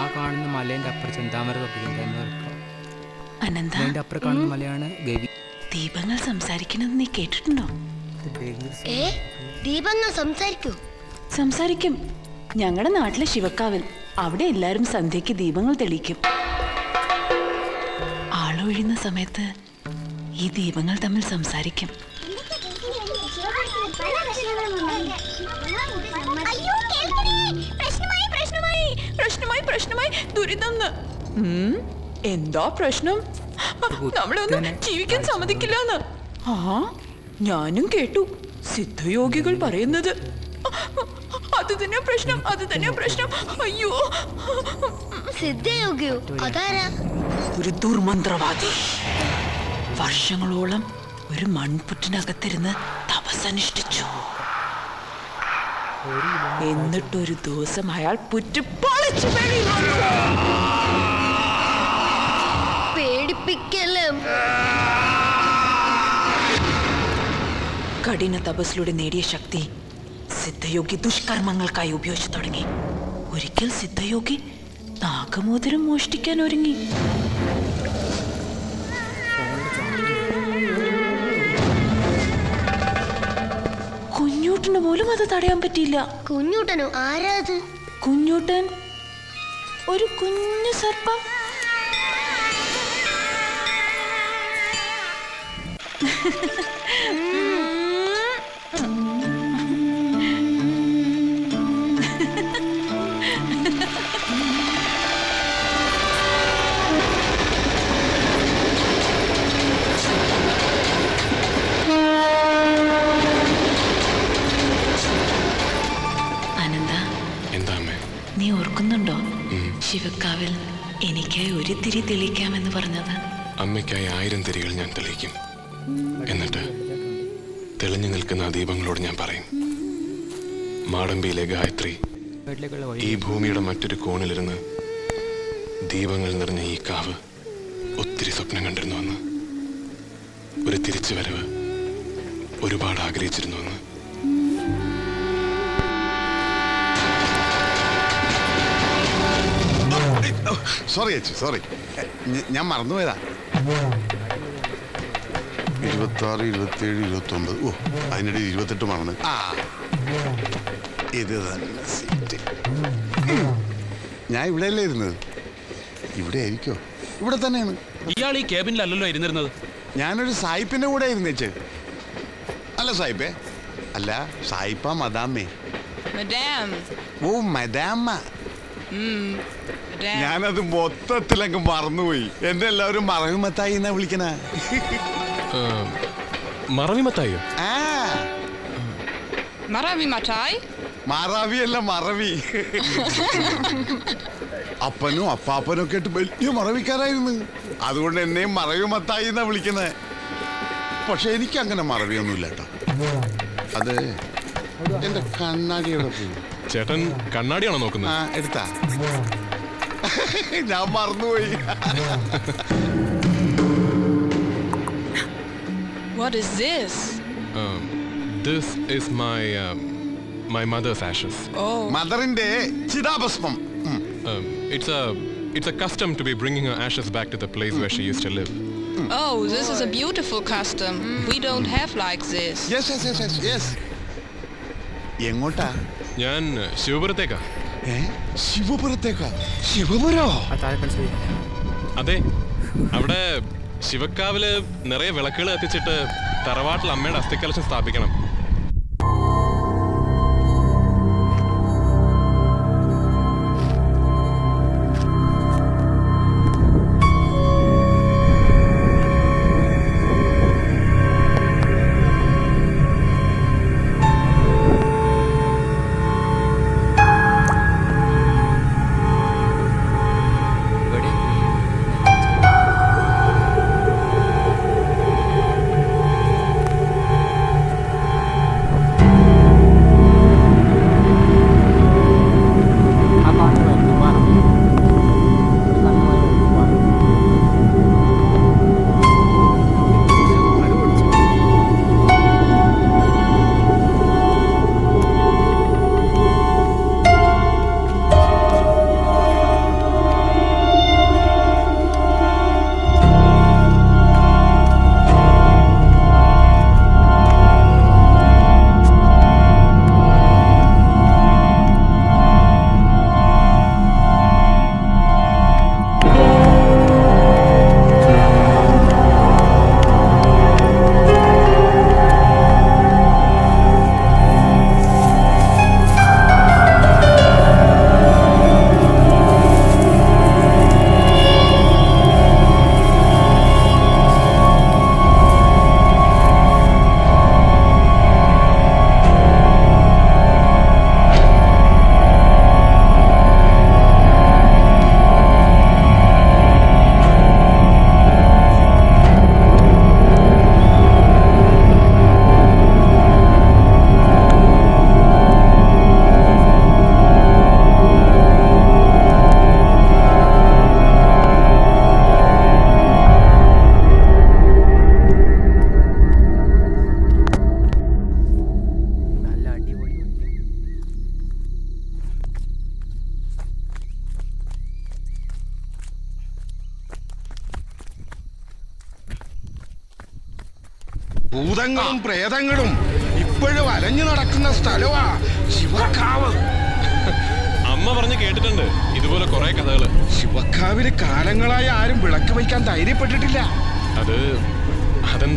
ആ കാണുന്ന മലേൻ്റെ അപ്പുറം ചെന്താമര തൊപ്പിക്കുണ്ട്. അനന്ത, അതിൻ്റെ അപ്പുറം കാണുന്ന മലയാണ് ഗവി. ദീപങ്ങൾ സംസാരിക്കണത് നീ കേട്ടിട്ടുണ്ടോ? ദീപങ്ങൾ സംസാരിക്കൂ? സംസാരിക്കും. ഞങ്ങളുടെ നാട്ടിലെ ശിവക്കാവിൽ അവിടെ എല്ലാരും സന്ധ്യയ്ക്ക് ദീപങ്ങൾ തെളിയിക്കും. ആളൊഴിയുന്ന സമയത്ത് ഈ ദീപങ്ങൾ തമ്മിൽ സംസാരിക്കും. എന്താ പ്രശ്നം? നമ്മളൊന്നും ജീവിക്കാൻ സമ്മതിക്കില്ലെന്ന്. ആ, ഞാനും കേട്ടു സിദ്ധയോഗികൾ പറയുന്നത്. അത് തന്നെ പ്രശ്നം, അത് തന്നെ പ്രശ്നം. അയ്യോ, സിദ്ധയോഗിയോ? അതാരാ? ഒരു ദുർമന്ത്രവാദി. വർഷങ്ങളോളം ഒരു മൺപുറ്റിനകത്തിരുന്ന് തപസ്സനുഷ്ഠിച്ചു. എന്നിട്ടൊരു ദിവസം അയാൾ പുറ്റ് പൊളിച്ചു പേടിപ്പിക്കലും. കഠിന തപസ്സിലൂടെ നേടിയ ശക്തി സിദ്ധയോഗി ദുഷ്കർമ്മങ്ങൾക്കായി ഉപയോഗിച്ചു തുടങ്ങി. ഒരിക്കൽ സിദ്ധയോഗി നാഗമോതിരം മോഷ്ടിക്കാൻ ഒരുങ്ങി. കുഞ്ഞൂട്ടന് പോലും അത് തടയാൻ പറ്റിയില്ല. കുഞ്ഞൂട്ടനോ? ആരാ അത്? കുഞ്ഞൂട്ടൻ ഒരു കുഞ്ഞു സർപ്പം. നീ ഓർക്കുന്നുണ്ടോ ശിവക്കാവിൽ എനിക്കായി ഒരു തിരി തെളിയിക്കാമെന്ന് പറഞ്ഞത്? അമ്മയ്ക്കായി 1000 തിരികൾ ഞാൻ തെളിയിക്കും. എന്നിട്ട് തെളിഞ്ഞു നിൽക്കുന്ന ആ ദീപങ്ങളോട് ഞാൻ പറയും, മാടമ്പിയിലെ ഗായത്രി ഈ ഭൂമിയുടെ മറ്റൊരു കോണിലിരുന്ന് ദീപങ്ങൾ നിറഞ്ഞ ഈ കാവ് ഒത്തിരി സ്വപ്നം കണ്ടിരുന്നുവെന്ന്, ഒരു തിരിച്ചു വരവ് ഒരുപാട് ആഗ്രഹിച്ചിരുന്നുവെന്ന്. സോറി ചേച്ചി, സോറി, ഞാൻ മറന്നുപോയതാ. 26, 27, 29. ഓ, അതിനിടെ 28 മറന്ന്. ആ, ഇത് തന്നെ സീറ്റ്. ഞാൻ ഇവിടെയല്ലേ ഇരുന്നത്? ഇവിടെ ആയിരിക്കോ? ഇവിടെ തന്നെയാണ്. ഇയാൾ ഈ ക്യാബിനിലല്ലോ ഇരുന്നിരുന്നത്. ഞാനൊരു സായിപ്പിന്റെ കൂടെ ഇരുന്നേച്ച്. അല്ല സായിപ്പേ, അല്ല സായിപ്പ മദാമേ. ഓ മദാമ. ഞാനത് മൊത്തത്തിലങ്ങ് മറന്നുപോയി. എന്നെ എല്ലാവരും മറവിമത്തായി എന്നാ വിളിക്കണ. മറവിമത്തായോ? ആ, മറവിയല്ല, മറവി. അപ്പനും അപ്പാപ്പനും ഒക്കെ ആയിട്ട് വലിയ മറവിക്കാരായിരുന്നു. അതുകൊണ്ട് എന്നെയും മറവിമത്തായി എന്നാ വിളിക്കുന്നത്. പക്ഷെ എനിക്ക് അങ്ങനെ മറവിയൊന്നുമില്ല കേട്ടോ. അത് എന്റെ കണ്ണാടിയോടെ പോയി. ചേട്ടൻ കണ്ണാടിയാണോ നോക്കുന്നത്? ആ, എടുത്താ. ഞാൻ മറന്നുപോയി. What is this? This is my mother's ashes. Oh. മദറിന്റെ ചിതാഭസ്മം. It's a custom to be bringing her ashes back to the place where she used to live. Oh, this is a beautiful custom. We don't have like this. Yes, yes, yes, yes, yes. എങ്ങോട്ടാ? ഞാൻ ശിവപുരത്തേക്കാ. ശിവപുരത്തേക്കാ? ശിവപുരോ? അതെ, അവിടെ ശിവക്കാവില് നിറയെ വിളക്കുകൾ കത്തിച്ചിട്ട് തറവാട്ടിൽ അമ്മയുടെ അസ്ഥികലശം സ്ഥാപിക്കണം. ഭൂതങ്ങളും പ്രേതങ്ങളും ഇപ്പോഴും അലഞ്ഞു നടക്കുന്ന സ്ഥലമാ ശിവക്കാവ്. അമ്മ പറഞ്ഞ് കേട്ടിട്ടുണ്ട് ഇതുപോലെ കുറെ കഥകള്. ശിവക്കാവില് കാലങ്ങളായി ആരും വിളക്ക് വയ്ക്കാൻ ധൈര്യപ്പെട്ടിട്ടില്ല. അതെന്താ